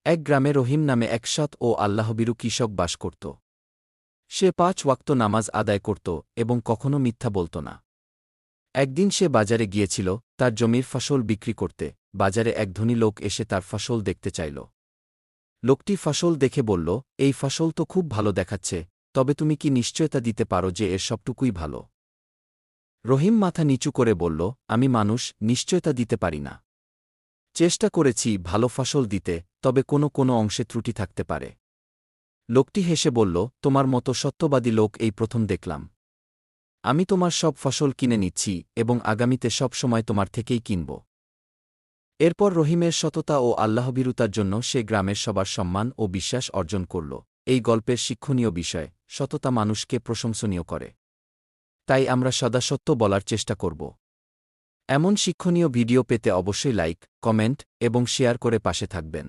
এক গ্রামে রহিম নামে এক সৎ ও আল্লাহভীরু কৃষক বাস করত। সে ৫ ওয়াক্ত নামাজ আদায় করত এবং কখনও মিথ্যা বলত না। একদিন সে বাজারে গিয়েছিল তার জমির ফসল বিক্রি করতে। বাজারে এক ধনী লোক এসে তার ফসল দেখতে চাইল। লোকটি ফসল দেখে বলল, এই ফসল তো খুব ভালো দেখাচ্ছে, তবে তুমি কি নিশ্চয়তা দিতে পারো যে এর সবটুকুই ভালো? রহিম মাথা নিচু করে বলল, আমি মানুষ, নিশ্চয়তা দিতে পারি না। চেষ্টা করেছি ভালো ফসল দিতে, তবে কোনো অংশে ত্রুটি থাকতে পারে। লোকটি হেসে বলল, তোমার মতো সত্যবাদী লোক এই প্রথম দেখলাম। আমি তোমার সব ফসল কিনে নিচ্ছি এবং আগামীতে সব সময় তোমার থেকেই কিনব। এরপর রহিমের সততা ও আল্লাহভীরুতার জন্য সে গ্রামের সবার সম্মান ও বিশ্বাস অর্জন করল। এই গল্পের শিক্ষণীয় বিষয়, সততা মানুষকে প্রশংসনীয় করে। তাই আমরা সদা সত্য বলার চেষ্টা করব। এমন শিক্ষণীয় ভিডিও পেতে অবশ্যই লাইক, কমেন্ট এবং শেয়ার করে পাশে থাকবেন।